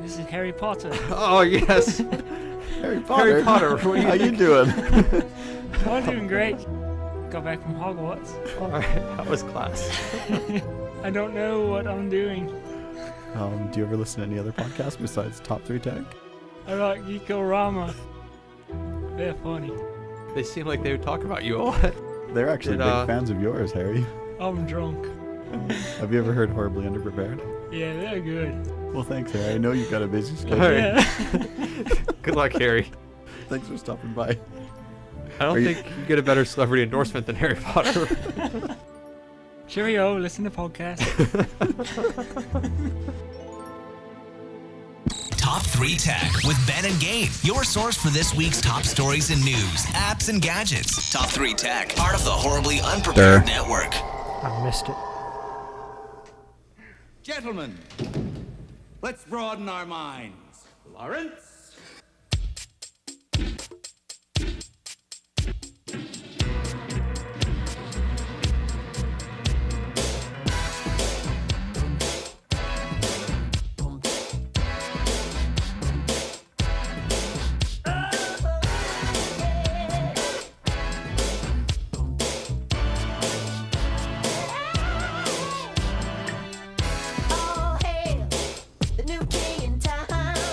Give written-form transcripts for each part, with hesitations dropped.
This is Harry Potter. Oh, yes. Harry Potter. Harry Potter, what are you How you doing? I'm doing great. Got back from Hogwarts. All right, how was class? I don't know what I'm doing. Do you ever listen to any other podcasts besides Top 3 Tech? I like Geekorama. They're funny. They seem like they would talk about you a lot. They're actually big fans of yours, Harry. I'm drunk. Have you ever heard Horribly Underprepared? Yeah, they're good. Well, thanks, Harry. I know you've got a busy schedule. All right. Yeah. Good luck, Harry. Thanks for stopping by. I don't think you get a better celebrity endorsement than Harry Potter. Cheerio, listen to podcast. Top 3 Tech with Ben and Gabe, your source for this week's top stories and news, apps and gadgets. Top 3 Tech, part of the Horribly Unprepared Network. I missed it. Gentlemen, let's broaden our minds. Lawrence?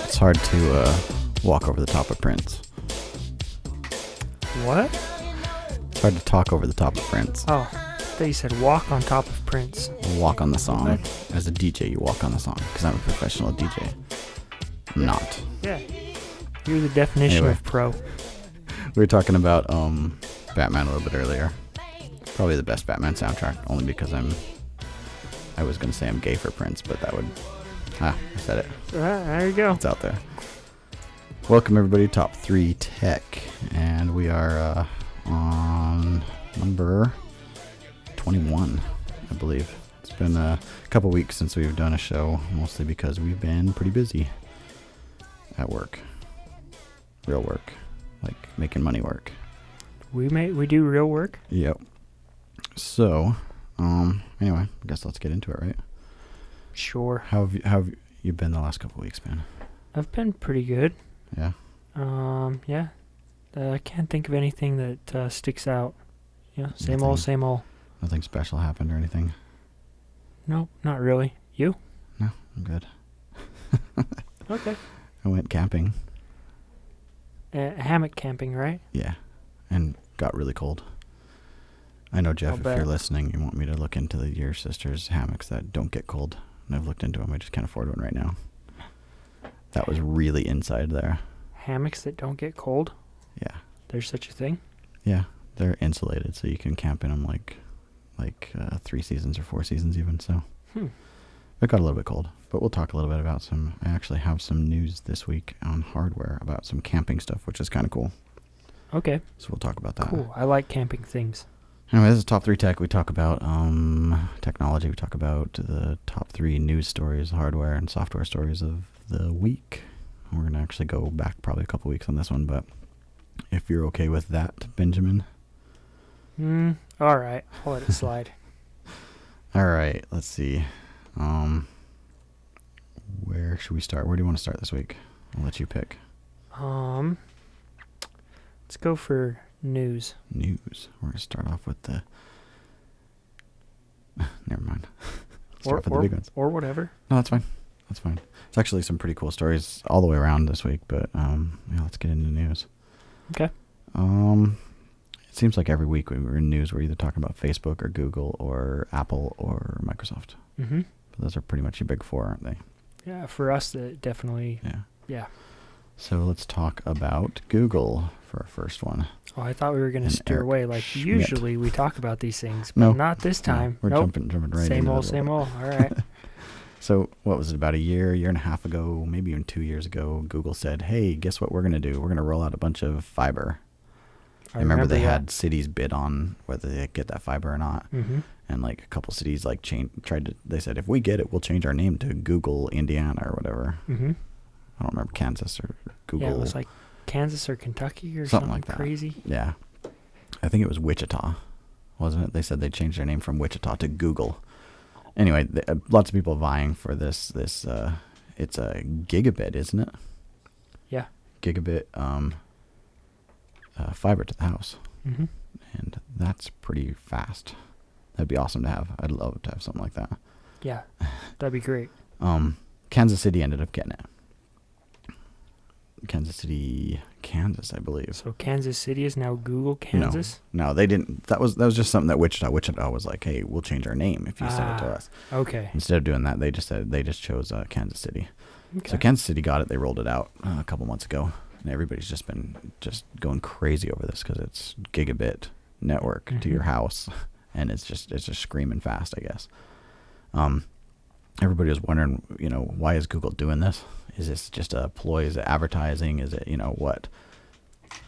It's hard to walk over the top of Prince. What? It's hard to talk over the top of Prince. Oh, I thought you said walk on top of Prince. Walk on the song. As a DJ, you walk on the song because I'm a professional DJ. I'm not. Yeah. You're the definition Anyway. of pro. We were talking about Batman a little bit earlier. Probably the best Batman soundtrack, only because I was going to say I'm gay for Prince, but that would... I said it. There you go. It's out there. Welcome, everybody, to Top 3 Tech. And we are on number 21, I believe. It's been a couple weeks since we've done a show, mostly because we've been pretty busy at work. Real work. Like making money work. We do real work. Yep. So, anyway, I guess let's get into it, right? Sure. How have you been the last couple weeks, man? I've been pretty good. Yeah. Yeah. I can't think of anything that sticks out. Yeah, same old, same old. Nothing special happened or anything? Nope, not really. You? No, I'm good. Okay. I went camping. Hammock camping, right? Yeah, and got really cold. I know, Jeff, I'll if bet. you're listening, you want me to look into your sister's hammocks that don't get cold. And I've looked into them. I just can't afford one right now. That was really inside there. Hammocks that don't get cold? Yeah. There's such a thing? Yeah, they're insulated, so you can camp in them like 3 seasons or 4 seasons even. So it got a little bit cold, but we'll talk a little bit about I actually have some news this week on hardware about some camping stuff, which is kind of cool. Okay. So we'll talk about that. Cool. I like camping things. Anyway, this is Top 3 Tech. We talk about technology. We talk about the top 3 news stories, hardware and software stories of the week. We're going to actually go back probably a couple weeks on this one, but if you're okay with that, Benjamin. All right. I'll let it slide. All right. Let's see. Where should we start? Where do you want to start this week? I'll let you pick. Let's go for news. News. We're going to start off with the... Never mind. Start off with the big ones. Or whatever. No, that's fine. That's fine. It's actually some pretty cool stories all the way around this week, but yeah, let's get into news. Okay. It seems like every week we're in news, we're either talking about Facebook or Google or Apple or Microsoft. Mm-hmm. But those are pretty much your big 4, aren't they? Yeah, for us, definitely. Yeah. Yeah. So let's talk about Google for our first one. Oh, I thought we were going to And steer Eric away. Like, Schmidt. usually we talk about these things, but No. not this time. We're Nope. jumping right Same into old, it. same old. All right. So what was it, about a year and a half ago, maybe even 2 years ago, Google said, hey, guess what we're going to do? We're going to roll out a bunch of fiber. I remember they had cities bid on whether they get that fiber or not. Mm-hmm. And like a couple cities like they said, if we get it, we'll change our name to Google Indiana or whatever. Mm-hmm. I don't remember, Kansas or Google. Yeah, it was like Kansas or Kentucky or Something something like that. crazy. Yeah. I think it was Wichita, wasn't it? They said they changed their name from Wichita to Google. Anyway, lots of people vying for this it's a gigabit, isn't it? Yeah. Gigabit fiber to the house. Mm-hmm. And that's pretty fast. That'd be awesome to have. I'd love to have something like that. Yeah, that'd be great. Kansas City ended up getting it. Kansas City, Kansas, I believe. So Kansas City is now Google Kansas? No, they didn't. That was just something that Wichita was like, hey, we'll change our name if you send it to us. Okay. Instead of doing that, they just chose Kansas City. Okay. So Kansas City got it. They rolled it out a couple months ago, and everybody's just been going crazy over this because it's gigabit network to your house, and it's just screaming fast, I guess. Everybody was wondering, why is Google doing this? Is this just a ploy? Is it advertising? Is it, what?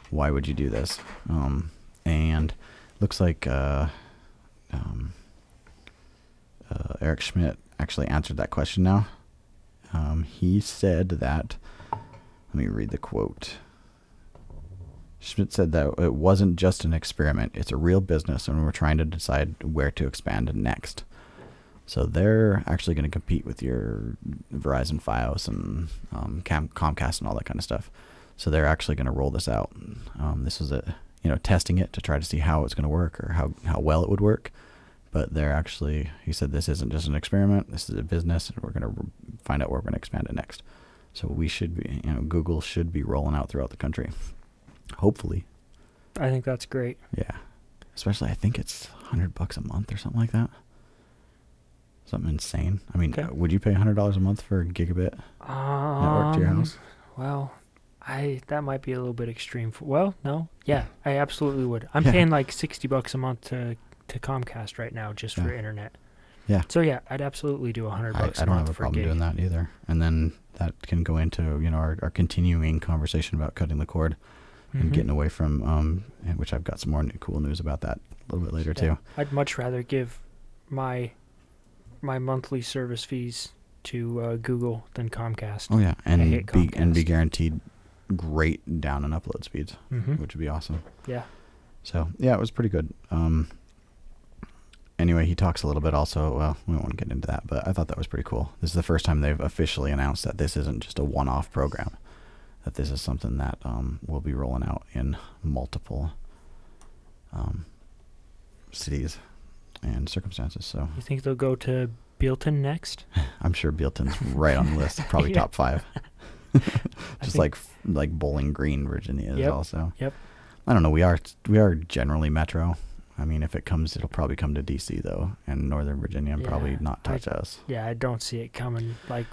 Why would you do this? And looks like Eric Schmidt actually answered that question now. He said that, let me read the quote. Schmidt said that it wasn't just an experiment. It's a real business, and we're trying to decide where to expand next. So they're actually going to compete with your Verizon Fios and Comcast and all that kind of stuff. So they're actually going to roll this out. This was testing it to try to see how it's going to work or how well it would work. But he said this isn't just an experiment. This is a business, and we're going to find out where we're going to expand it next. So we should be, Google should be rolling out throughout the country. Hopefully. I think that's great. Yeah. Especially, I think it's $100 a month or something like that. Something insane. I mean, Okay. Would you pay $100 a month for a gigabit network to your house? Well, that might be a little bit extreme. No. Yeah, I absolutely would. I'm Yeah. paying like $60 a month to Comcast right now just for internet. Yeah. So yeah, I'd absolutely do $100 I a don't month have a for problem gig. doing that either. And then that can go into, our continuing conversation about cutting the cord and getting away from, which I've got some more cool news about that a little bit later too. I'd much rather give my monthly service fees to Google than Comcast. Oh yeah, I and hate be Comcast. guaranteed great down and upload speeds, which would be awesome. Yeah. So yeah, it was pretty good. Anyway, he talks a little bit also. Well, we won't get into that, but I thought that was pretty cool. This is the first time they've officially announced that this isn't just a one-off program. That this is something that will be rolling out in multiple cities and circumstances. So You think they'll go to Bealton next? I'm sure Bealton's right on the list, probably Yeah. top 5. Just think- like Bowling Green, Virginia is Yep. also. Yep. I don't know. We are generally metro. I mean, if it comes, it'll probably come to DC though, and Northern Virginia, and probably Yeah, not touch us. Yeah, I don't see it coming. Like,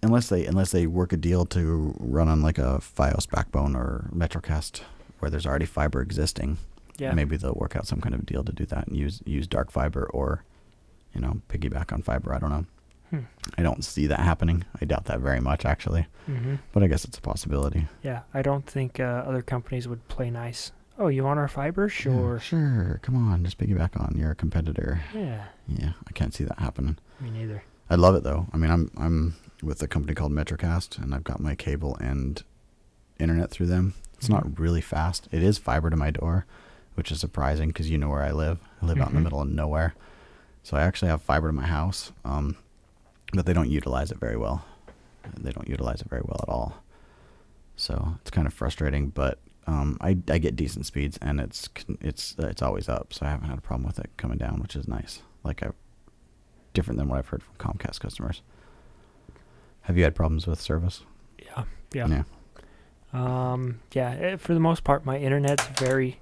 Unless they work a deal to run on like a Fios backbone or MetroCast where there's already fiber existing. yeah. Maybe they'll work out some kind of deal to do that and use dark fiber or, piggyback on fiber. I don't know. I don't see that happening. I doubt that very much actually, but I guess it's a possibility. Yeah, I don't think other companies would play nice. Oh, you want our fiber? Sure. Yeah, sure. Come on, just piggyback on. You're a competitor. Yeah, Yeah, I can't see that happening. me neither. I love it though. I mean, I'm with a company called MetroCast, and I've got my cable and internet through them. It's not really fast. It is fiber to my door, which is surprising because you know where I live. I live out in the middle of nowhere, so I actually have fiber to my house, but they don't utilize it very well. They don't utilize it very well at all. So it's kind of frustrating, but I get decent speeds, and it's always up, so I haven't had a problem with it coming down, which is nice. Different than what I've heard from Comcast customers. Have you had problems with service? Yeah. Yeah. For the most part, my internet's very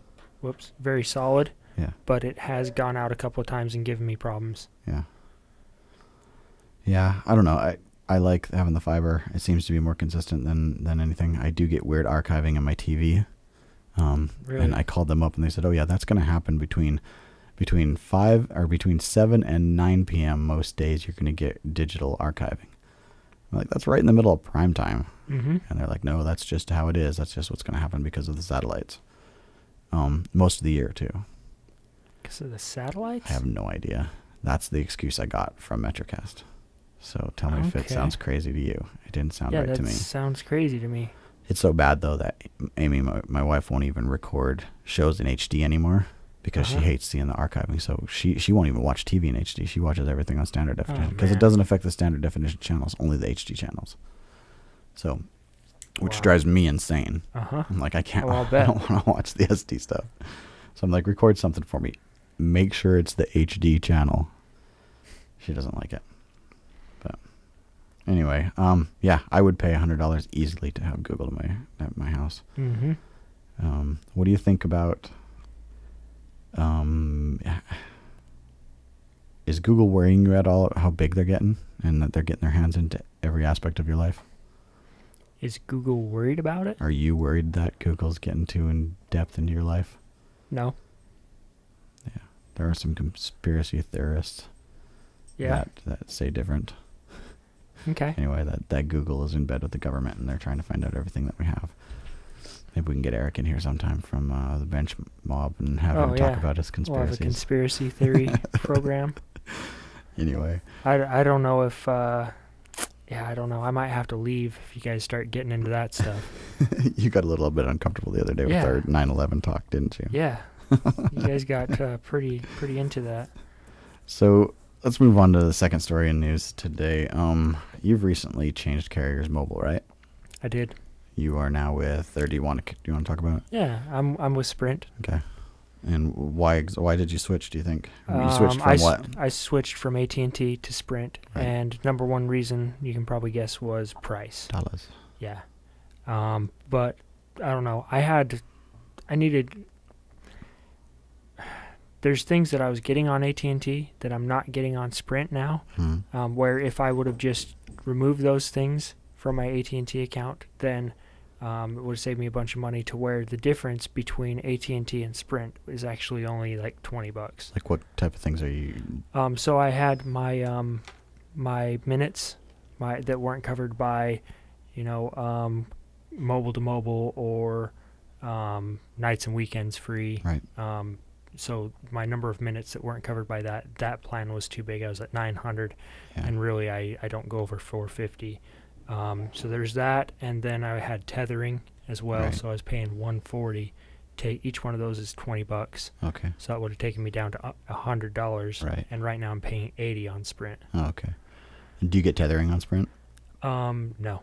solid, Yeah. but it has gone out a couple of times and given me problems. Yeah. Yeah. I don't know. I like having the fiber. It seems to be more consistent than anything. I do get weird archiving on my TV. Really? And I called them up and they said, oh yeah, that's going to happen between 7 and 9 p.m. most days. You're going to get digital archiving. I'm like, that's right in the middle of prime time. Mm-hmm. And they're like, no, that's just how it is. That's just what's going to happen because of the satellites. Most of the year too. Because of the satellites? I have no idea. That's the excuse I got from MetroCast. So tell me if it Okay. sounds crazy to you. It didn't sound Yeah, right that to me. sounds crazy to me. It's so bad though that Amy, my wife, won't even record shows in HD anymore because she hates seeing the archiving. So she won't even watch TV in HD. She watches everything on standard definition because it man. doesn't affect the standard definition channels, only the HD channels. So, which Wow. drives me insane. Uh-huh. I'm like, I can't. Oh, I'll I bet. don't want to watch the SD stuff. So I'm like, record something for me. Make sure it's the HD channel. She doesn't like it. But anyway, yeah, I would pay $100 easily to have Google at my house. Mm-hmm. What do you think about? Is Google worrying you at all how big they're getting and that they're getting their hands into every aspect of your life? Is Google worried about it? Are you worried that Google's getting too in depth into your life? No. Yeah, there are some conspiracy theorists Yeah. that say different. Okay. Anyway, that Google is in bed with the government and they're trying to find out everything that we have. Maybe we can get Eric in here sometime from the bench mob and have him talk about his We'll have a conspiracies. conspiracy theory program. Anyway, I don't know if I don't know. I might have to leave if you guys start getting into that stuff. you got a little bit uncomfortable the other day with Yeah. our 9/11 talk, didn't you? Yeah. You guys got pretty into that. So let's move on to the second story in news today. You've recently changed carriers mobile, right? I did. You are now with, or do you want to talk about it? Yeah, I'm with Sprint. Okay. And why did you switch, do you think? You switched from what? I switched from AT&T to Sprint, Right. and number one reason you can probably guess was price. Dollars. Yeah. But I don't know. I needed. There's things that I was getting on AT&T that I'm not getting on Sprint now. Where if I would have just removed those things from my AT&T account, then it would save me a bunch of money. To where the difference between AT&T and Sprint is actually only like $20. Like what type of things are you? So I had my my minutes that weren't covered by, mobile to mobile or nights and weekends free. Right. So my number of minutes that weren't covered by that plan was too big. I was at 900, Yeah. and really I don't go over 450. So there's that, and then I had tethering as well. Right. So I was paying 140. Each one of those is $20. Okay. So that would have taken me down to $100. Right. And right now I'm paying 80 on Sprint. Oh, okay. And do you get tethering on Sprint? No.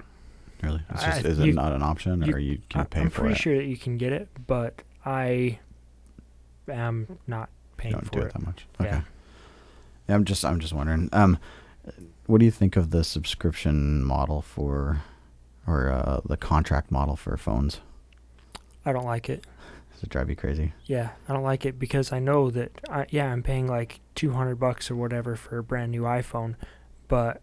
Really? It's just, is it not an option, or you can pay I'm for pretty it? sure that you can get it, but I am not paying You don't for do it that much. Okay. Yeah. Yeah, I'm just wondering. What do you think of the subscription model or the contract model for phones? I don't like it. Does it drive you crazy? Yeah, I don't like it because I know that I'm paying like $200 or whatever for a brand new iPhone, but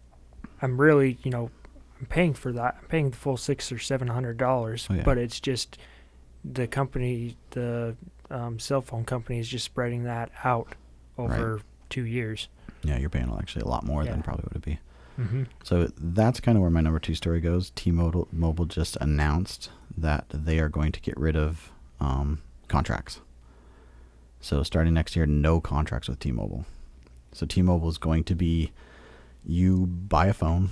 I'm really, I'm paying for that. I'm paying the full $600 or $700, Oh, yeah. but it's just the company, the cell phone company is just spreading that out over 2 years. Yeah, you're paying actually a lot more than Yeah. probably would it be. Mm-hmm. So that's kind of where my number 2 story goes. T-Mobile just announced that they are going to get rid of contracts. So starting next year, no contracts with T-Mobile. So T-Mobile is going to be, you buy a phone,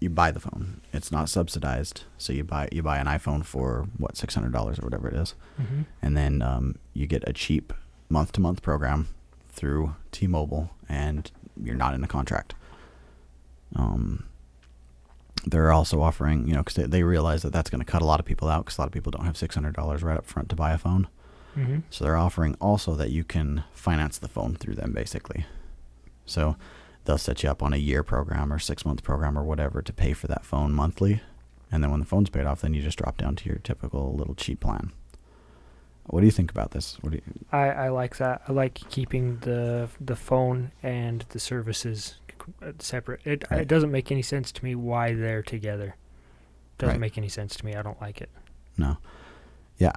you buy the phone. It's not subsidized. So you buy an iPhone for $600 or whatever it is, Mm-hmm. and then you get a cheap month-to-month program through T-Mobile, and you're not in a contract. They're also offering, because they realize that that's going to cut a lot of people out, because a lot of people don't have $600 right up front to buy a phone. Mm-hmm. So they're offering also that you can finance the phone through them, basically. So they'll set you up on a year program or 6-month program or whatever to pay for that phone monthly. And then when the phone's paid off, then you just drop down to your typical little cheap plan. What do you think about this? I like that. I like keeping the phone and the services separate. It doesn't make any sense to me why they're together. Doesn't Right. make any sense to me. I don't like it. No. Yeah,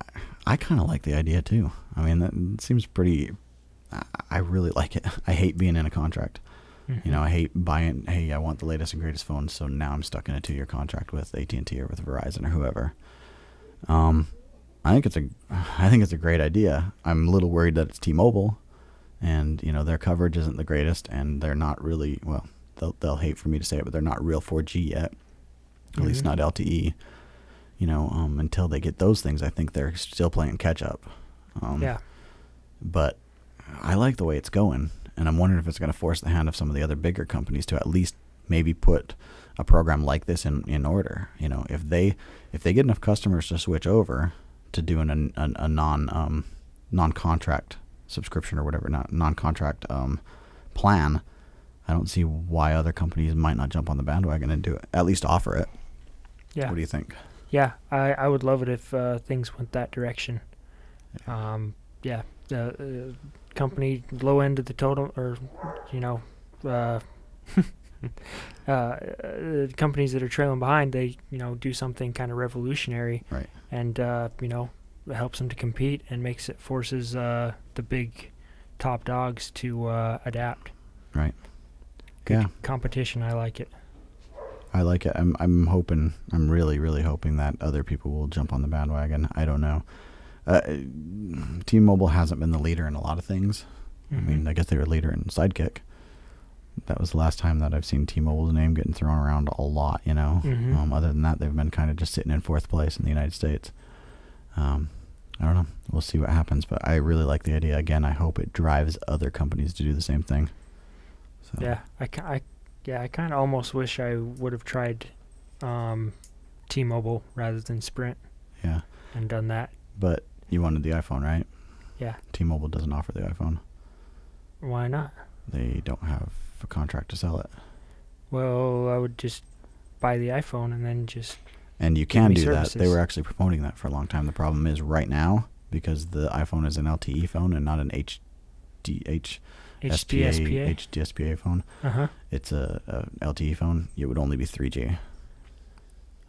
I kind of like the idea too. I mean, that seems pretty. I really like it. I hate being in a contract. Mm-hmm. I hate buying. Hey, I want the latest and greatest phone, so now I'm stuck in a 2-year contract with AT&T or with Verizon or whoever. I think it's a great idea. I'm a little worried that it's T-Mobile, and their coverage isn't the greatest, and they're not really, well, they'll hate for me to say it, but they're not real 4G yet. At least not LTE. Until they get those things, I think they're still playing catch up. Yeah. But I like the way it's going, and I'm wondering if it's going to force the hand of some of the other bigger companies to at least maybe put a program like this in order. You know, if they get enough customers to switch over to doing a non-contract subscription or whatever, not non-contract plan, I don't see why other companies might not jump on the bandwagon and do it. At least offer it. Yeah. What do you think? Yeah, I would love it if things went that direction. The company low end of the total, or companies that are trailing behind, they do something kind of revolutionary, Right. And it helps them to compete and forces the big top dogs to adapt. Right. Good competition. I like it. I like it. I'm hoping. I'm really, really hoping that other people will jump on the bandwagon. I don't know. T-Mobile hasn't been the leader in a lot of things. I mean, I guess they were leader in Sidekick. That was the last time that I've seen T-Mobile's name getting thrown around a lot. Other than that, they've been kind of just sitting in fourth place in the United States. I don't know. We'll see what happens, but I really like the idea. Again, I hope it drives other companies to do the same thing. So. Yeah, I kind of almost wish I would have tried T-Mobile rather than Sprint. Yeah. And done that. But you wanted the iPhone, right? Yeah. T-Mobile doesn't offer the iPhone. Why not? They don't have a contract to sell it. Well, I would just buy the iPhone and then just... And you can do services. that. They were actually promoting that for a long time. The problem is right now, because the iPhone is an LTE phone and not an HDSPA phone. It's a LTE phone. It would only be 3G.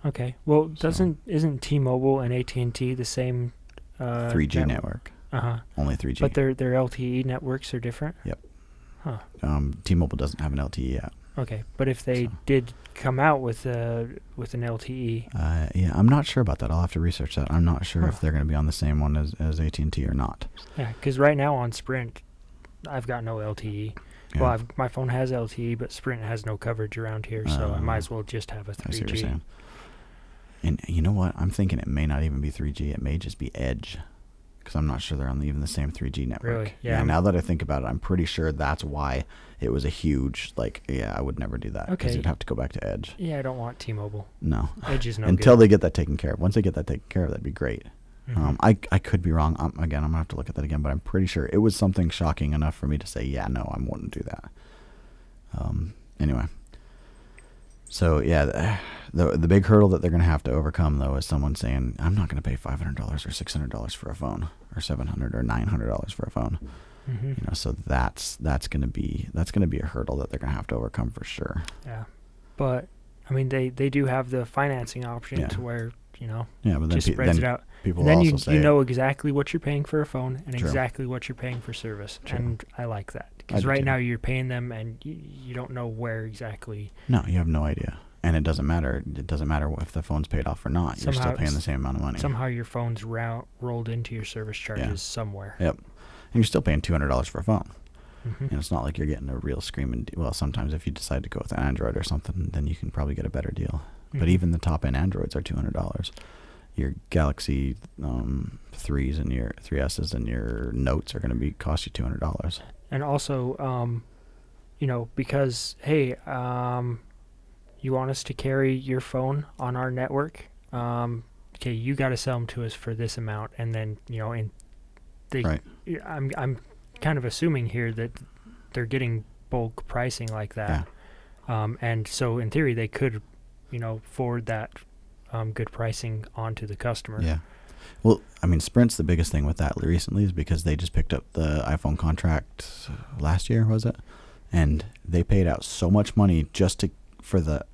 Okay. Well, isn't T-Mobile and AT&T the same 3G network? Only 3G. But their LTE networks are different? Yep. Huh. T-Mobile doesn't have an LTE yet. Okay, but if they did come out with an LTE, I'm not sure about that. I'll have to research that. I'm not sure if they're going to be on the same one as AT&T or not. Yeah, because right now on Sprint, I've got no LTE. Yeah. Well, my phone has LTE, but Sprint has no coverage around here, so I might as well just have a 3G. I see what you're saying. And you know what? I'm thinking it may not even be 3G. It may just be Edge. Because I'm not sure they're on even the same 3G network. Really? Yeah. Now that I think about it, I'm pretty sure that's why it was a huge, I would never do that. Because you'd have to go back to Edge. Yeah, I don't want T-Mobile. No. Edge is no Until good. they get that taken care of. Once they get that taken care of, that'd be great. I could be wrong. Again, I'm going to have to look at that again, but I'm pretty sure it was something shocking enough for me to say, yeah, no, I wouldn't do that. Anyway. So, yeah, the big hurdle that they're going to have to overcome, though, is someone saying, I'm not going to pay $500 or $600 for a phone, or $700 or $900 for a phone. So that's going to be a hurdle that they're going to have to overcome for sure. Yeah, but I mean, they do have the financing option to where but then just spreads it out. People and then also say you know exactly what you're paying for a phone and True. Exactly what you're paying for service, True. and I like that because right now you're paying them and you don't know where exactly. No, you have no idea. And it doesn't matter. It doesn't matter if the phone's paid off or not. You're still paying the same amount of money. Somehow your phone's rolled into your service charges somewhere. Yep. And you're still paying $200 for a phone. It's not like you're getting a real screaming deal. Well, sometimes if you decide to go with an Android or something, then you can probably get a better deal. But even the top-end Androids are $200. Your Galaxy 3s and your 3Ss and your Notes are going to cost you $200. And also, because, hey, you want us to carry your phone on our network? Okay, you got to sell them to us for this amount, and then Right. I'm kind of assuming here that they're getting bulk pricing like that, and so in theory they could, forward that good pricing onto the customer. Yeah. Well, I mean, Sprint's the biggest thing with that recently is because they just picked up the iPhone contract last year, was it? And they paid out so much money just for the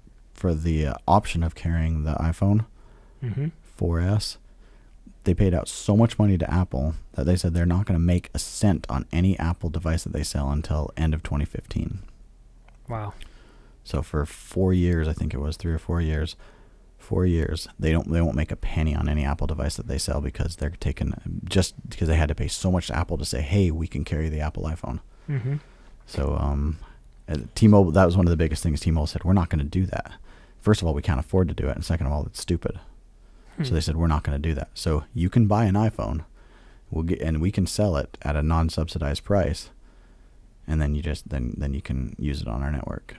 option of carrying the iPhone 4S. They paid out so much money to Apple that they said they're not going to make a cent on any Apple device that they sell until end of 2015. Wow. So for 4 years, I think it was 3 or 4 years, they won't make a penny on any Apple device that they sell because they're just because they had to pay so much to Apple to say, hey, we can carry the Apple iPhone. So T-Mobile, that was one of the biggest things T-Mobile said, we're not going to do that. First of all, we can't afford to do it, and second of all, it's stupid. So they said, we're not going to do that. So you can buy an iPhone, and we can sell it at a non-subsidized price, and then you can use it on our network.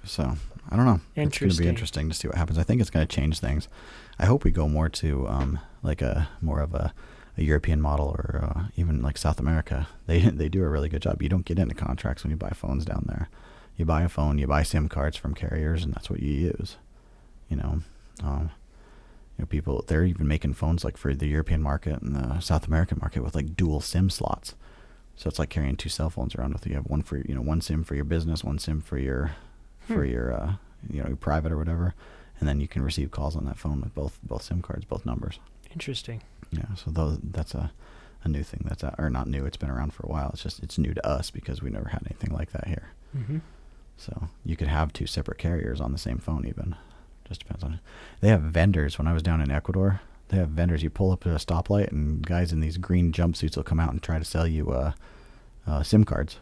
So I don't know. It's going to be Interesting. interesting to see what happens. I think it's going to change things. I hope we go more to like more of a European model, or even like South America. They do a really good job. You don't get into contracts when you buy phones down there. You buy a phone, you buy SIM cards from carriers, and that's what you use. You know, people, they're even making phones like for the European market and the South American market with like dual SIM slots. So it's like carrying 2 cell phones around with you. You have one for, one SIM for your business, one SIM for your your private or whatever, and then you can receive calls on that phone with both SIM cards, both numbers. Interesting. Yeah, so that's a new thing. That's or not new. It's been around for a while. It's new to us because we never had anything like that here. Mm-hmm. So you could have 2 separate carriers on the same phone even. Just depends on it. They have vendors. When I was down in Ecuador, they have vendors. You pull up to a stoplight, and guys in these green jumpsuits will come out and try to sell you SIM cards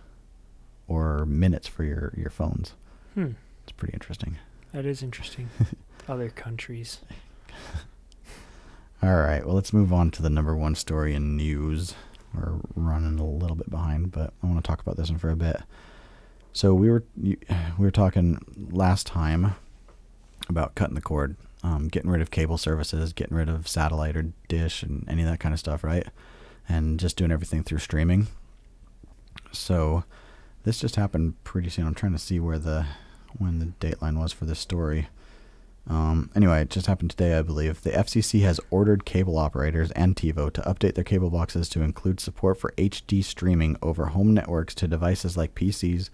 or minutes for your phones. It's pretty interesting. That is interesting. Other countries. All right. Well, let's move on to the number 1 story in news. We're running a little bit behind, but I want to talk about this one for a bit. So we were talking last time about cutting the cord, getting rid of cable services, getting rid of satellite or dish and any of that kind of stuff, right? And just doing everything through streaming. So this just happened pretty soon. I'm trying to see when the dateline was for this story. Anyway, it just happened today, I believe. The FCC has ordered cable operators and TiVo to update their cable boxes to include support for HD streaming over home networks to devices like PCs,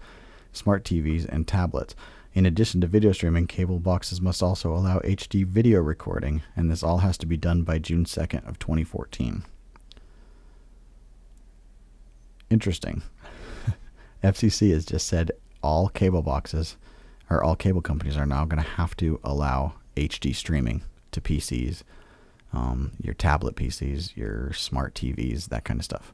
smart TVs, and tablets. In addition to video streaming, cable boxes must also allow HD video recording, and this all has to be done by June 2nd of 2014. Interesting. FCC has just said all cable boxes, or all cable companies, are now going to have to allow HD streaming to PCs, your tablet PCs, your smart TVs, that kind of stuff.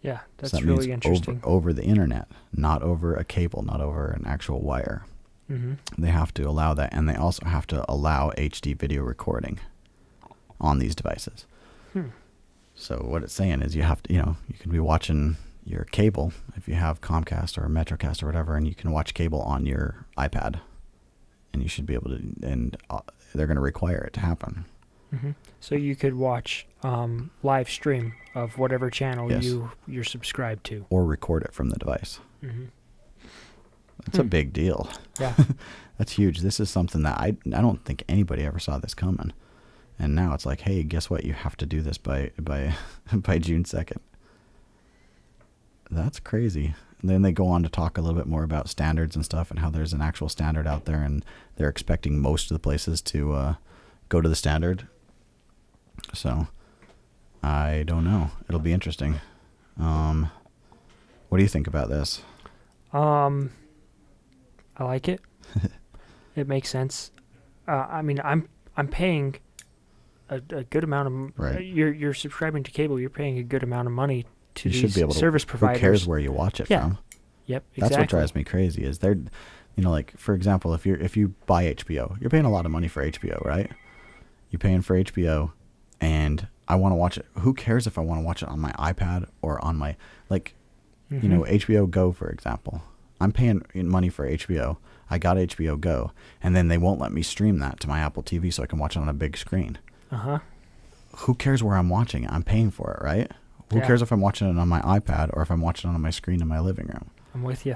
Yeah, that's so that really means interesting. over the internet, not over a cable, not over an actual wire. Mm-hmm. They have to allow that, and they also have to allow HD video recording on these devices. So what it's saying is you have to, you can be watching your cable if you have Comcast or Metrocast or whatever, and you can watch cable on your iPad, and you should be able to, and they're going to require it to happen. Mm-hmm. So you could watch live stream of whatever channel Yes. you're subscribed to, Or record it from the device. Mm-hmm. That's a big deal. Yeah. That's huge. This is something that I don't think anybody ever saw this coming. And now it's like, hey, guess what? You have to do this by June 2nd. That's crazy. And then they go on to talk a little bit more about standards and stuff, and how there's an actual standard out there, and they're expecting most of the places to go to the standard. So I don't know. It'll be interesting. What do you think about this? I like it. It makes sense. I mean, I'm paying a good amount of. Right. You're subscribing to cable. You're paying a good amount of money to You these should be able to. service providers. Who cares where you watch it Yeah. from? Yep. That's Exactly. what drives me crazy. Is they're, like, for example, if you buy HBO, you're paying a lot of money for HBO, right? You're paying for HBO, and I want to watch it. Who cares if I want to watch it on my iPad or on my, like, HBO Go, for example. I'm paying money for HBO. I got HBO Go, and then they won't let me stream that to my Apple TV so I can watch it on a big screen. Uh-huh. Who cares where I'm watching it? I'm paying for it, right? Who Yeah. cares if I'm watching it on my iPad or if I'm watching it on my screen in my living room? I'm with you.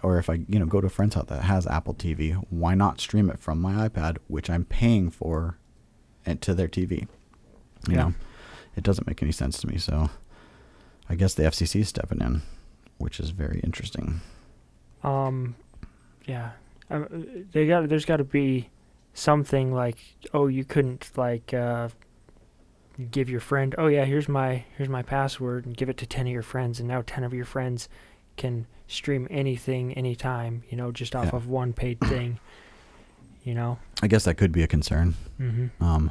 Or if I, go to a friend's house that has Apple TV, why not stream it from my iPad, which I'm paying for, and to their TV? You know, it doesn't make any sense to me. So I guess the FCC is stepping in, which is very interesting. Yeah. There's got to be something like, oh, you couldn't give your friend, oh yeah, here's my password, and give it to 10 of your friends, and now 10 of your friends can stream anything anytime, just off of one paid thing. I guess that could be a concern. Mm-hmm.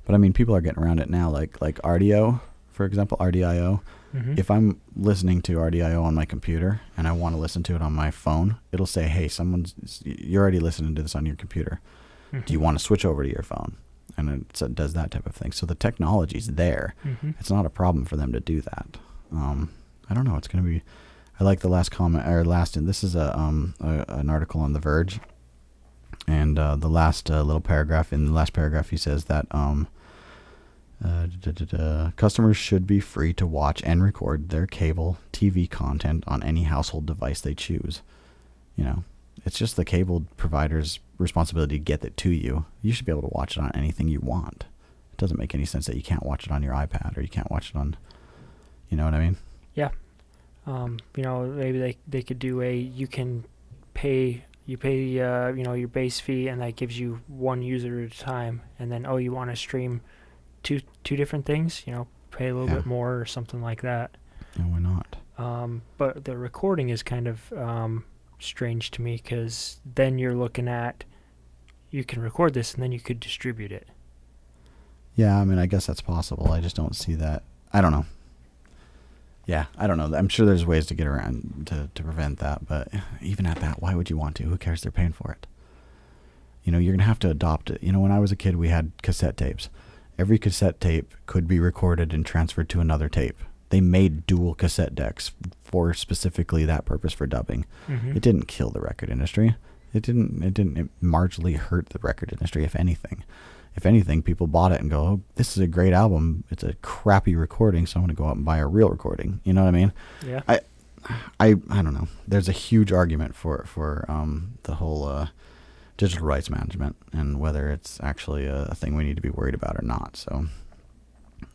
But I mean, people are getting around it now, like RDO, for example, RDIO. Mm-hmm. If I'm listening to RDIO on my computer and I want to listen to it on my phone, it'll say, hey, you're already listening to this on your computer. Mm-hmm. Do you want to switch over to your phone? And it does that type of thing. So the technology's there. Mm-hmm. It's not a problem for them to do that. I don't know. It's going to be, I like the last comment or and this is an article on The Verge, and the last little paragraph. In the last paragraph, he says that customers should be free to watch and record their cable TV content on any household device they choose. You know, it's just the cable provider's responsibility to get it to you. You should be able to watch it on anything you want. It doesn't make any sense that you can't watch it on your iPad or you can't watch it on, you know what I mean? Yeah. You know, maybe they could do you pay your base fee, and that gives you one user at a time. And then, you want to stream two different things, you know, pay a little bit more or something like that. Yeah, why not? But the recording is kind of strange to me, because then you're looking at, you can record this and then you could distribute it. Yeah, I mean, I guess that's possible. I just don't see that. I don't know. Yeah, I don't know. I'm sure there's ways to get around to prevent that, but even at that, why would you want to? Who cares? They're paying for it. You know, you're going to have to adopt it. You know, when I was a kid, we had cassette tapes. Every cassette tape could be recorded and transferred to another tape. They made dual cassette decks for specifically that purpose, for dubbing. Mm-hmm. It didn't kill the record industry. It marginally hurt the record industry, if anything. If anything, people bought it and go, oh, this is a great album. It's a crappy recording, so I'm going to go out and buy a real recording. You know what I mean? Yeah. I don't know. There's a huge argument for the whole digital rights management and whether it's actually a thing we need to be worried about or not. So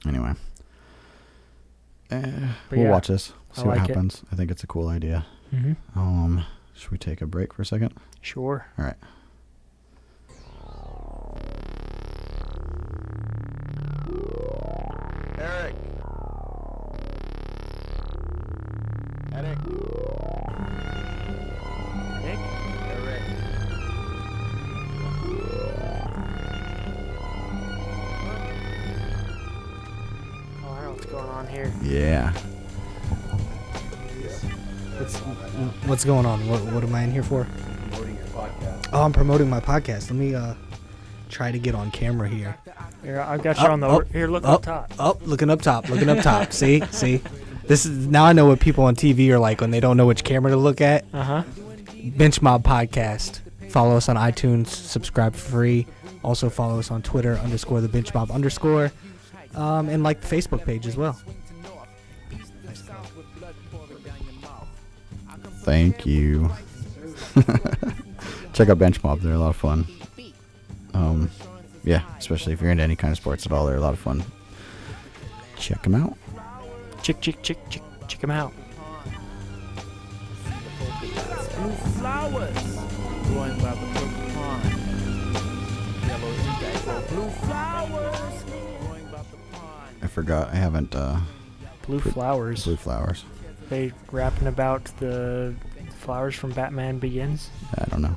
anyway, we'll watch this, see what happens. I think it's a cool idea. Mm-hmm. Should we take a break for a second? Sure. All right. Eric. Nick? Eric. I know what's going on here. Yeah. What's going on? What am I in here for? Promoting your podcast. Oh, I'm promoting my podcast. Let me try to get on camera here. Here, I've got you on the... here, look up top. Looking up top. See? This is now I know what people on TV are like when they don't know which camera to look at. Uh-huh. Bench Mob Podcast. Follow us on iTunes. Subscribe for free. Also follow us on Twitter _ the Bench Mob _ and like the Facebook page as well. Thank you. Check out Bench Mob. They're a lot of fun. Yeah, especially if you're into any kind of sports at all, they're a lot of fun. Check them out. Check them out. Blue flowers growing by the brook pond. Yellow indigo. Blue flowers growing by the pond. I forgot. I haven't. Blue flowers. Blue flowers. They rapping about the flowers from Batman Begins? I don't know.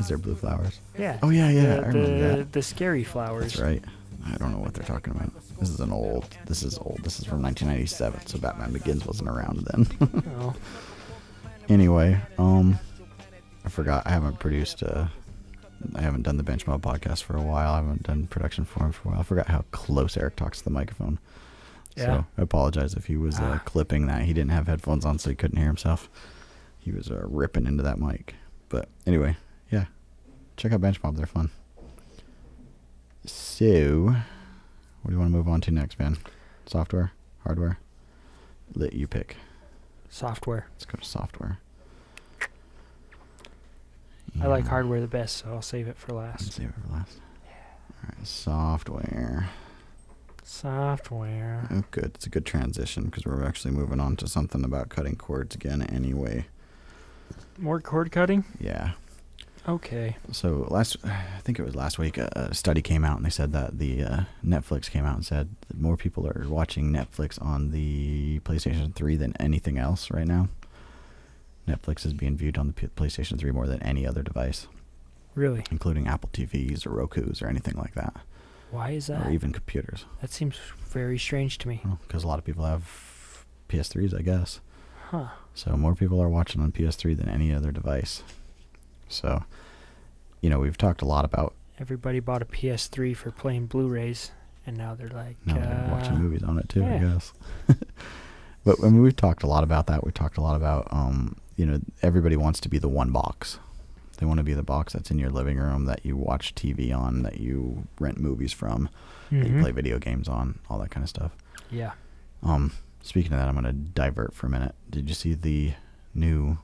Is there blue flowers? Yeah. Oh yeah. I remember that. The scary flowers. That's right. I don't know what they're talking about. This is old. This is from 1997, so Batman Begins wasn't around then. Oh. Anyway, I forgot. I haven't produced. I haven't done the Bench Mob podcast for a while. I haven't done production for him for a while. I forgot how close Eric talks to the microphone. Yeah. So I apologize if he was clipping that. He didn't have headphones on, so he couldn't hear himself. He was ripping into that mic. But anyway, yeah. Check out Bench Mob. They're fun. So, what do you want to move on to next, man? Software? Hardware? Let you pick. Software. Let's go to software. I like hardware the best, so I'll save it for last. Save it for last. Yeah. All right, software. Oh, good. It's a good transition because we're actually moving on to something about cutting cords again anyway. More cord cutting? Yeah. Okay. So I think it was last week, a study came out and they said that the Netflix came out and said that more people are watching Netflix on the PlayStation 3 than anything else right now. Netflix is being viewed on the PlayStation 3 more than any other device. Really? Including Apple TVs or Rokus or anything like that. Why is that? Or even computers. That seems very strange to me. Because a lot of people have PS3s, I guess. Huh. So more people are watching on PS3 than any other device. So, we've talked a lot about... Everybody bought a PS3 for playing Blu-rays, and now they're like... Now they're watching movies on it, too, yeah. I guess. But I mean, we've talked a lot about that. We talked a lot about, everybody wants to be the one box. They want to be the box that's in your living room that you watch TV on, that you rent movies from, that you play video games on, all that kind of stuff. Yeah. Speaking of that, I'm going to divert for a minute. Did you see the new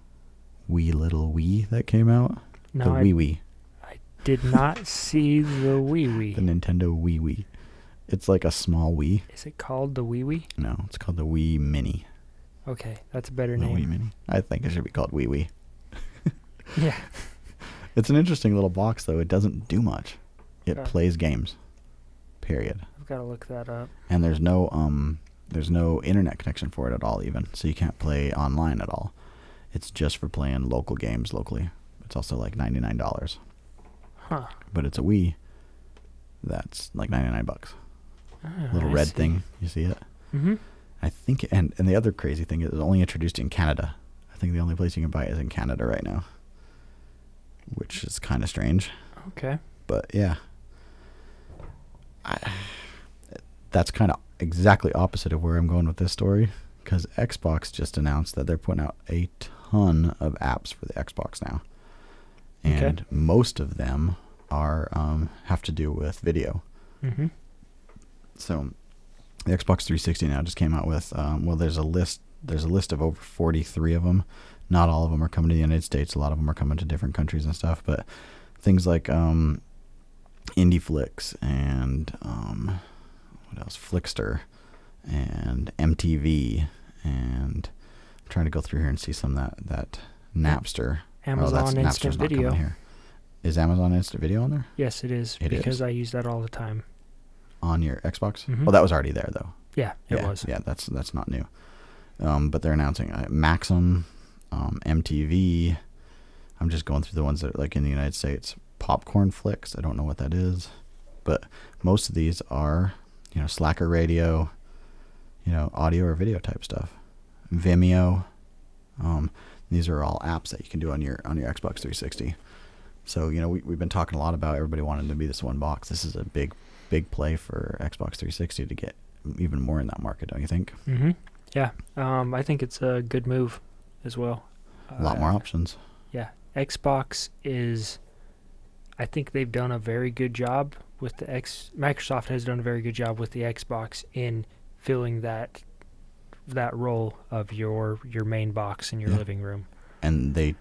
little Wii that came out? No, the Wii. I did not see the Wii. The Nintendo Wii. It's like a small Wii. Is it called the Wii? No, it's called the Wii Mini. Okay, that's a better The name. Wii Mini. I think it should be called Wii. Yeah. It's an interesting little box, though. It doesn't do much. It Okay. plays games. Period. I've got to look that up. And there's no internet connection for it at all, even. So you can't play online at all. It's just for playing local games locally. It's also like $99. Huh. But it's a Wii that's like $99. Little I red see. thing. You see it? Mm-hmm. I think, and the other crazy thing is it's only introduced in Canada. I think the only place you can buy it is in Canada right now, which is kind of strange. Okay. But yeah, that's kind of exactly opposite of where I'm going with this story, because Xbox just announced that they're putting out a ton of apps for the Xbox now, and most of them are have to do with video. Mm-hmm. So the Xbox 360 now just came out with there's a list of over 43 of them. Not all of them are coming to the United States. A lot of them are coming to different countries and stuff. But things like Indie Flicks and what else? Flickster and MTV, and I'm trying to go through here and see some of that Napster. Amazon Instant Napster's not Video. coming here. Is Amazon Instant Video on there? Yes, it is. It because is. I use that all the time. On your Xbox? Mhm. Well, that was already there though. Yeah, it was. Yeah, that's not new. But they're announcing Maxim, MTV. I'm just going through the ones that are like in the United States. Popcorn Flicks. I don't know what that is, but most of these are, Slacker Radio, audio or video type stuff. Vimeo. These are all apps that you can do on your Xbox 360. So we've been talking a lot about everybody wanting to be this one box. This is a big play for Xbox 360 to get even more in that market, don't you think? Mm-hmm. Yeah. I think it's a good move as well. A lot more options. Yeah. Xbox is, I think they've done a very good job with Microsoft has done a very good job with the Xbox in filling that role of your main box in your living room. And they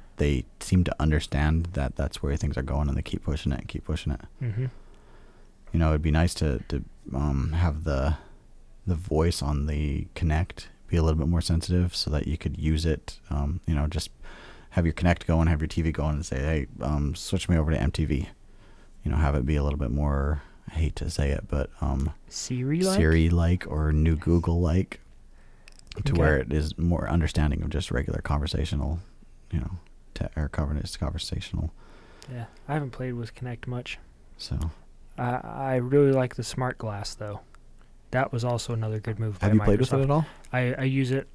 seem to understand that that's where things are going, and they keep pushing it and keep pushing it. Mm-hmm. It'd be nice to have the voice on the Kinect be a little bit more sensitive, so that you could use it. Just have your Kinect going, have your TV going, and say, hey, switch me over to MTV. Have it be a little bit more. I hate to say it, but Siri-like or new Google-like, to where it is more understanding of just regular conversational, or conversational. Yeah, I haven't played with Kinect much. So I really like the Smart Glass though. That was also another good move. Have you played with it at all? I use it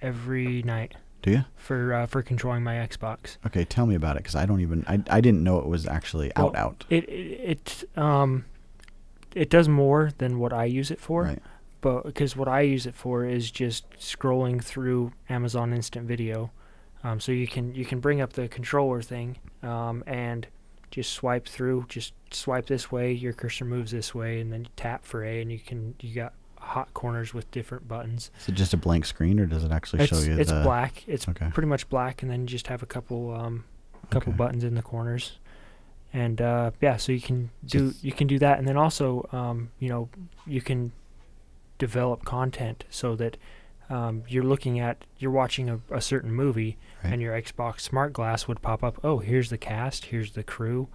every night. Do you? For controlling my Xbox. Okay, tell me about it, because I didn't know it was actually out. It does more than what I use it for. Right. But because what I use it for is just scrolling through Amazon Instant Video. So you can bring up the controller thing and just swipe through. Just swipe this way, your cursor moves this way, and then you tap for A, and you got hot corners with different buttons. Is it just a blank screen, or does it actually show you? It's black. It's pretty much black, and then you just have a couple buttons in the corners, and so you can do that, and then also you can develop content so that you're watching a certain movie, right, and your Xbox Smart Glass would pop up. Oh, here's the cast. Here's the crew.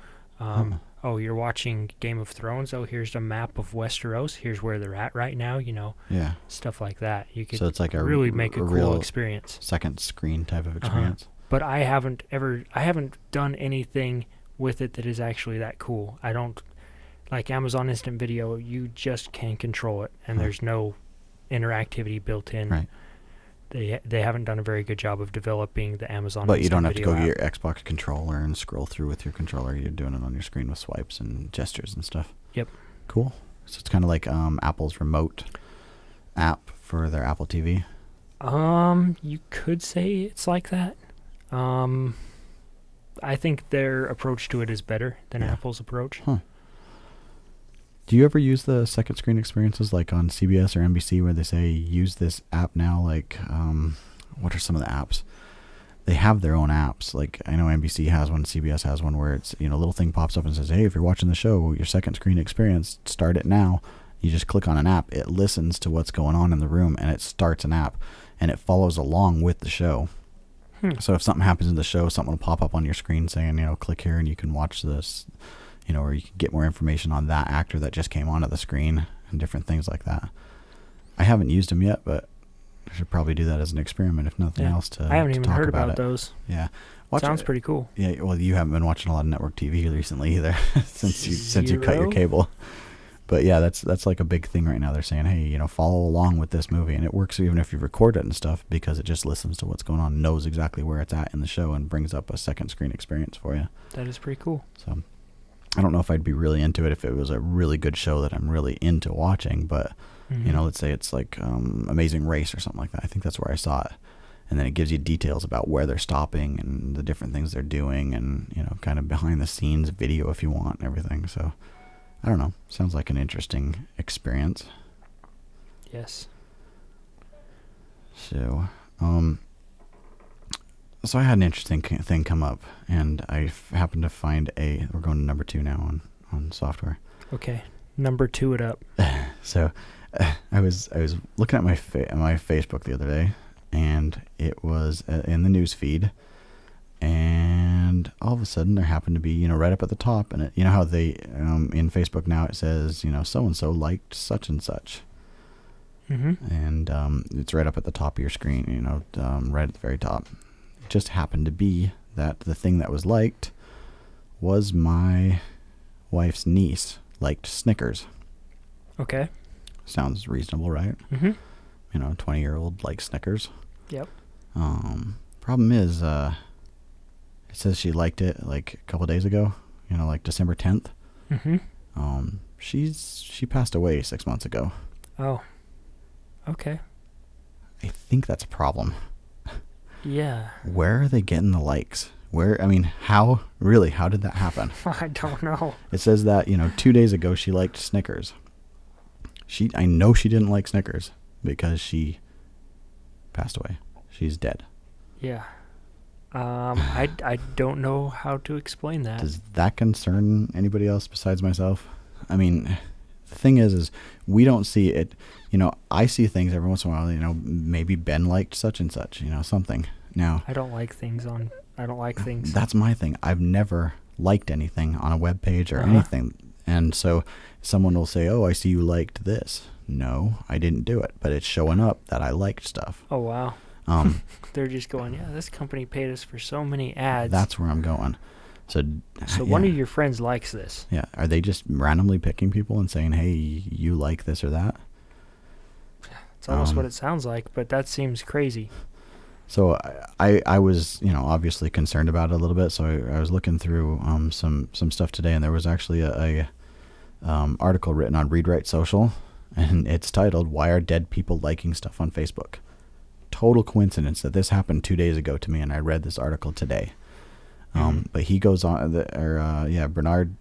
Oh, you're watching Game of Thrones. Oh, here's the map of Westeros. Here's where they're at right now. Yeah. Stuff like that. You could So it's like really make a cool real experience. Second screen type of experience. But I haven't done anything with it that is actually that cool. I don't like Amazon Instant Video. You just can control it, and there's no interactivity built in. Right. They haven't done a very good job of developing the Amazon. But you don't have to Video go to your app. Xbox controller and scroll through with your controller. You're doing it on your screen with swipes and gestures and stuff. Yep. Cool. So it's kind of like Apple's remote app for their Apple TV. You could say it's like that. I think their approach to it is better than Apple's approach. Huh. Do you ever use the second screen experiences like on CBS or NBC where they say use this app now? Like, what are some of the apps? They have their own apps. Like I know NBC has one, CBS has one where it's, a little thing pops up and says, hey, if you're watching the show, your second screen experience, start it now. You just click on an app. It listens to what's going on in the room and it starts an app and it follows along with the show. So if something happens in the show, something will pop up on your screen saying, click here and you can watch this, or you can get more information on that actor that just came onto the screen and different things like that. I haven't used them yet, but I should probably do that as an experiment, if nothing else, to I haven't even talk heard about it. those. Yeah. Sounds pretty cool. Yeah, well, you haven't been watching a lot of network TV recently either, since you cut your cable. But yeah, that's like a big thing right now. They're saying, hey, follow along with this movie, and it works even if you record it and stuff because it just listens to what's going on, knows exactly where it's at in the show, and brings up a second screen experience for you. That is pretty cool. So I don't know if I'd be really into it if it was a really good show that I'm really into watching, but let's say it's like Amazing Race or something like that. I think that's where I saw it. And then it gives you details about where they're stopping and the different things they're doing and, kind of behind the scenes video if you want and everything. So I don't know. Sounds like an interesting experience. Yes. So, so I had an interesting thing come up, and I happened to find we're going to number 2 now on software. Okay. Number 2 it up. So I was looking at my Facebook the other day, and it was in the news feed, and all of a sudden there happened to be, right up at the top, and it, how they, in Facebook now it says, so-and-so liked such and such. And it's right up at the top of your screen, right at the very top. It just happened to be that the thing that was liked was my wife's niece liked Snickers. Okay. Sounds reasonable, right? 20-year-old likes Snickers. Yep. Problem is, it says she liked it like a couple days ago, like December 10th. She passed away 6 months ago. Oh. Okay. I think that's a problem. Yeah. Where are they getting the likes? How did that happen? I don't know. It says that, 2 days ago she liked Snickers. I know she didn't like Snickers because she passed away. She's dead. Yeah. I don't know how to explain that. Does that concern anybody else besides myself? The thing is we don't see it. I see things every once in a while, maybe Ben liked such and such, something. Now, I don't like things. That's my thing. I've never liked anything on a web page or anything. And so someone will say, oh, I see you liked this. No, I didn't do it, but it's showing up that I liked stuff. Oh, wow. They're just going, yeah, this company paid us for so many ads. That's where I'm going. So one of your friends likes this. Yeah. Are they just randomly picking people and saying, hey, you like this or that? It's almost what it sounds like, but that seems crazy. So I was, obviously concerned about it a little bit. So I was looking through some stuff today, and there was actually a article written on Read Write Social, and it's titled, Why Are Dead People Liking Stuff on Facebook? Total coincidence that this happened 2 days ago to me, and I read this article today. But he goes on, Bernard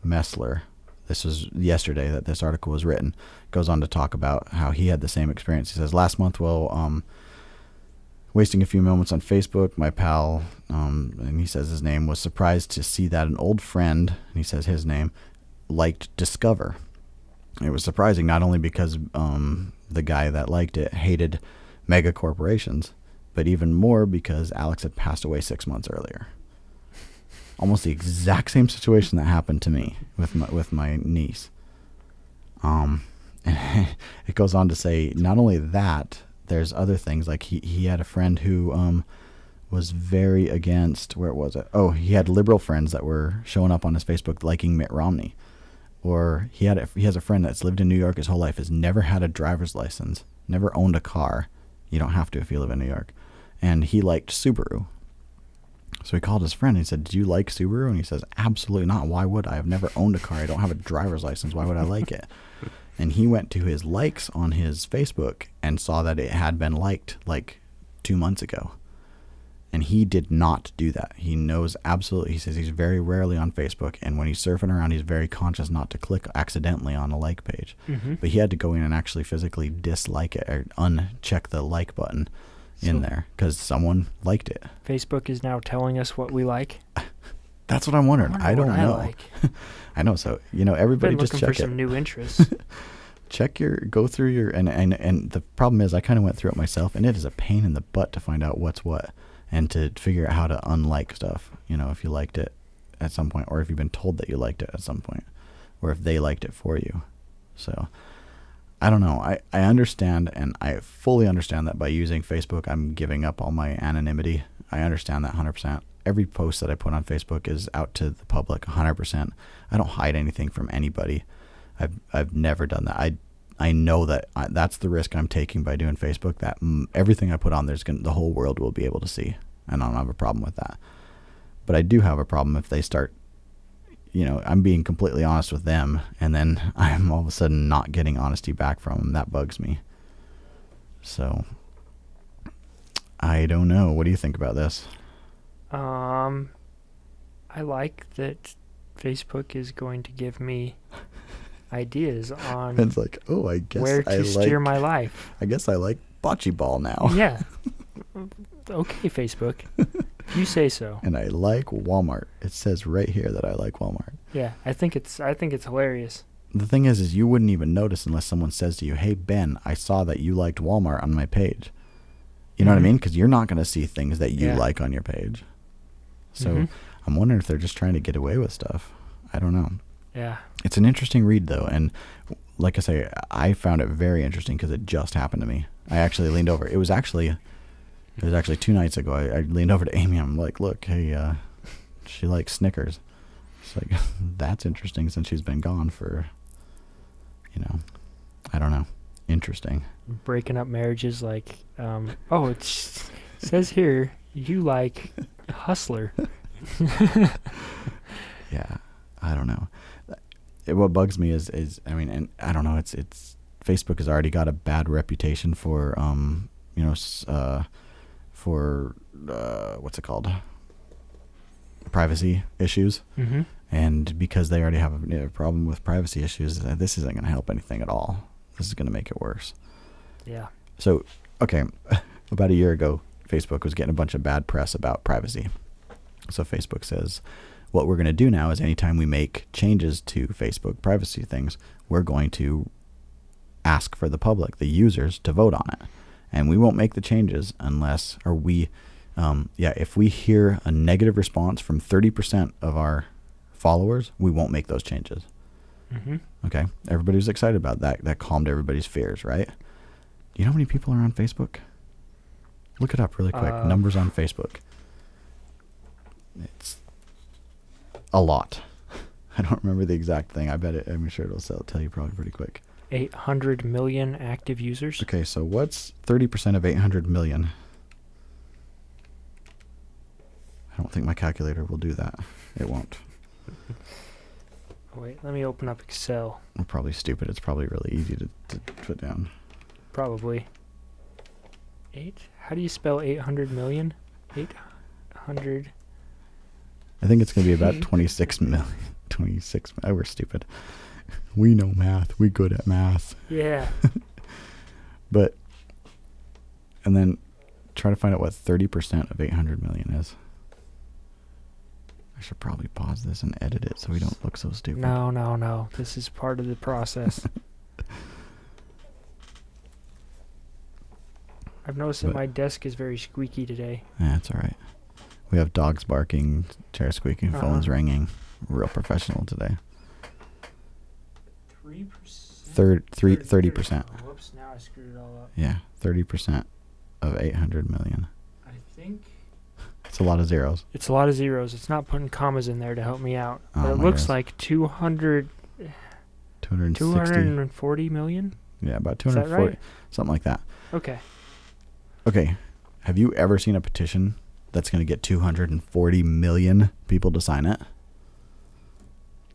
Messler, this was yesterday that this article was written, goes on to talk about how he had the same experience. He says, last month, wasting a few moments on Facebook, my pal, and he says his name, was surprised to see that an old friend, and he says his name, liked Discover. It was surprising not only because the guy that liked it hated mega corporations, but even more because Alex had passed away 6 months earlier. Almost the exact same situation that happened to me with my niece. It goes on to say not only that, there's other things, like he had a friend who was very against, where was it? Oh, he had liberal friends that were showing up on his Facebook liking Mitt Romney. Or he has a friend that's lived in New York his whole life, has never had a driver's license, never owned a car. You don't have to if you live in New York. And he liked Subaru. So he called his friend and he said, do you like Subaru? And he says, absolutely not. Why would I? I've never owned a car. I don't have a driver's license. Why would I like it? And he went to his likes on his Facebook and saw that it had been liked like 2 months ago. And he did not do that. He knows absolutely. He says he's very rarely on Facebook. And when he's surfing around, he's very conscious not to click accidentally on a like page. Mm-hmm. But he had to go in and actually physically dislike it or uncheck the like button in there because someone liked it. Facebook is now telling us what we like. That's what I'm wondering. I don't know. Like. I know. So, everybody Been just looking check for it. some new interests. Go through your, and the problem is I kind of went through it myself, and it is a pain in the butt to find out what's what and to figure out how to unlike stuff, if you liked it at some point, or if you've been told that you liked it at some point, or if they liked it for you. So I don't know. I understand, and I fully understand that by using Facebook, I'm giving up all my anonymity. I understand that 100%. Every post that I put on Facebook is out to the public 100%. I don't hide anything from anybody. I've never done that. I know that that's the risk I'm taking by doing Facebook, that everything I put on there's the whole world will be able to see, and I don't have a problem with that. But I do have a problem if they start, I'm being completely honest with them, and then I'm all of a sudden not getting honesty back from them. That bugs me. So I don't know. What do you think about this? I like that Facebook is going to give me ideas on It's like, oh, I guess where to steer my life. I guess I like bocce ball now. Yeah. Okay, Facebook. You say so. And I like Walmart. It says right here that I like Walmart. Yeah, I think it's hilarious. The thing is you wouldn't even notice unless someone says to you, "Hey Ben, I saw that you liked Walmart on my page." You know what I mean? Because you're not going to see things that you like on your page. So I'm wondering if they're just trying to get away with stuff. I don't know. Yeah. It's an interesting read, though. And like I say, I found it very interesting because it just happened to me. I actually leaned over. It was actually 2 nights ago. I leaned over to Amy. I'm like, look, hey, she likes Snickers. It's like, that's interesting since she's been gone for, I don't know. Interesting. Breaking up marriages like, it says here you like Hustler. Yeah, I don't know. What bugs me is and I don't know. It's Facebook has already got a bad reputation for what's it called? Privacy issues. Mm-hmm. And because they already have a problem with privacy issues, this isn't going to help anything at all. This is going to make it worse. Yeah. So, okay, about a year ago, Facebook was getting a bunch of bad press about privacy. So Facebook says, what we're going to do now is anytime we make changes to Facebook privacy things, we're going to ask for the public, the users, to vote on it. And we won't make the changes unless, if we hear a negative response from 30% of our followers, we won't make those changes. Mm-hmm. Okay, everybody was excited about that. That calmed everybody's fears, right? Do you know how many people are on Facebook? Look it up really quick. Numbers on Facebook. It's a lot. I don't remember the exact thing. I'm sure it'll tell you probably pretty quick. 800 million active users. Okay, so what's 30% of 800 million? I don't think my calculator will do that. It won't. Wait, let me open up Excel. I'm probably stupid. It's probably really easy to put down. Probably. How do you spell 800 million? 800. I think it's going to be about 26 million. 26. We're stupid. We know math. We're good at math. Yeah. And then try to find out what 30% of 800 million is. I should probably pause this and edit it so we don't look so stupid. No. This is part of the process. I've noticed that my desk is very squeaky today. Yeah, that's all right. We have dogs barking, chair squeaking, phones ringing. Real professional today. 3%? 30%. Oh, whoops, now I screwed it all up. Yeah, 30% of 800 million. I think It's a lot of zeros. it's a lot of zeros. It's not putting commas in there to help me out. Oh, But it my looks goodness. like 260. 240 million? Yeah, about Is that 240. right? Something like that. Okay. Okay. Have you ever seen a petition that's going to get 240 million people to sign it?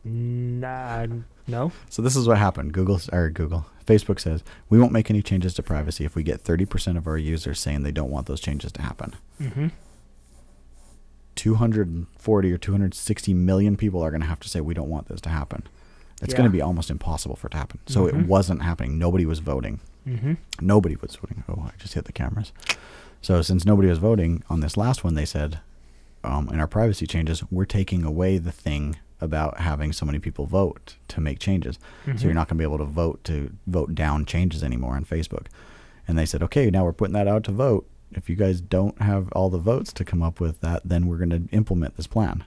Nah, No. So this is what happened. Facebook says, we won't make any changes to privacy if we get 30% of our users saying they don't want those changes to happen. Mm-hmm. 240 or 260 million people are going to have to say we don't want this to happen. It's going to be almost impossible for it to happen. So it wasn't happening. Nobody was voting. Mm-hmm. Nobody was voting. Oh, I just hit the cameras. So since nobody was voting on this last one, they said, in our privacy changes, we're taking away the thing about having so many people vote to make changes. Mm-hmm. So you're not going to be able to vote down changes anymore on Facebook. And they said, okay, now we're putting that out to vote. If you guys don't have all the votes to come up with that, then we're going to implement this plan.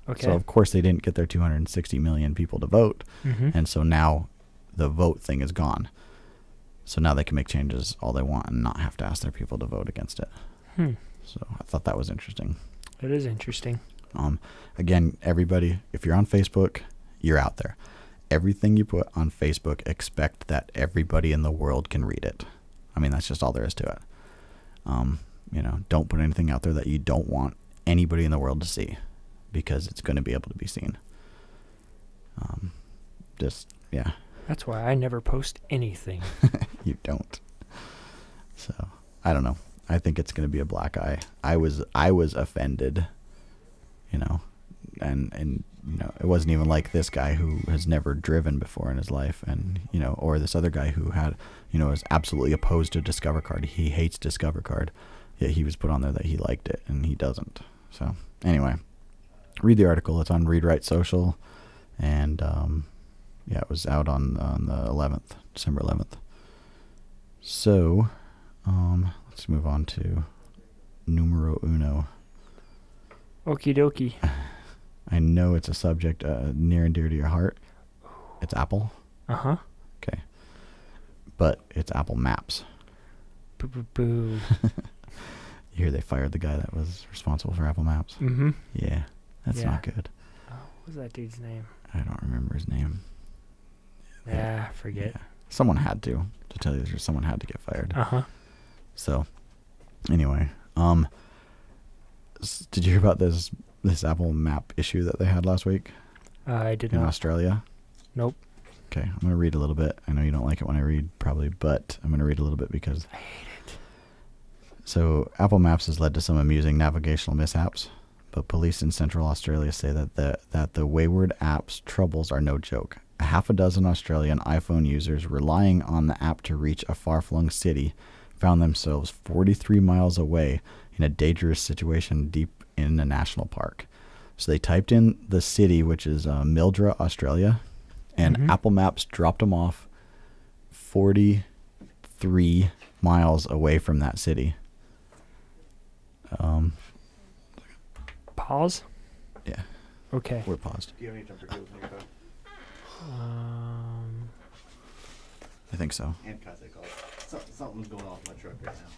Okay. So, of course, they didn't get their 260 million people to vote. Mm-hmm. And so now the vote thing is gone. So now they can make changes all they want and not have to ask their people to vote against it. So I thought that was interesting. It is interesting. Again, everybody, if you're on Facebook, you're out there. Everything you put on Facebook, expect that everybody in the world can read it. I mean, that's just all there is to it. Don't put anything out there that you don't want anybody in the world to see, because it's going to be able to be seen. That's why I never post anything. You don't. So I don't know. I think it's going to be a black eye. I was offended, and it wasn't even like this guy who has never driven before in his life, and or this other guy who had, is absolutely opposed to Discover Card. He hates Discover Card. Yet he was put on there that he liked it, and he doesn't. So anyway, read the article. It's on Read Write Social, and it was out on the 11th, December 11th. So let's move on to numero uno. Okie dokie. I know it's a subject near and dear to your heart. It's Apple. Uh-huh. Okay. But it's Apple Maps. Boo, boo, boo. You hear they fired the guy that was responsible for Apple Maps? Mm-hmm. Yeah. That's not good. Oh, what was that dude's name? I don't remember his name. Yeah, forget. Yeah. Someone had to tell you the truth, someone had to get fired. Uh-huh. So, anyway, did you hear about this Apple Map issue that they had last week? I did in not. Australia? Nope. Okay, I'm going to read a little bit. I know you don't like it when I read, probably, but I'm going to read a little bit because I hate it. So, Apple Maps has led to some amusing navigational mishaps, but police in Central Australia say that the wayward app's troubles are no joke. A half a dozen Australian iPhone users relying on the app to reach a far-flung city found themselves 43 miles away in a dangerous situation deep in a national park. So they typed in the city, which is Mildura, Australia, and Apple Maps dropped them off 43 miles away from that city. Pause? Yeah. Okay. We're paused. Do you have any jumper tools in your car? I think so. Hand cuts, they call it. Something's going on with my truck right now.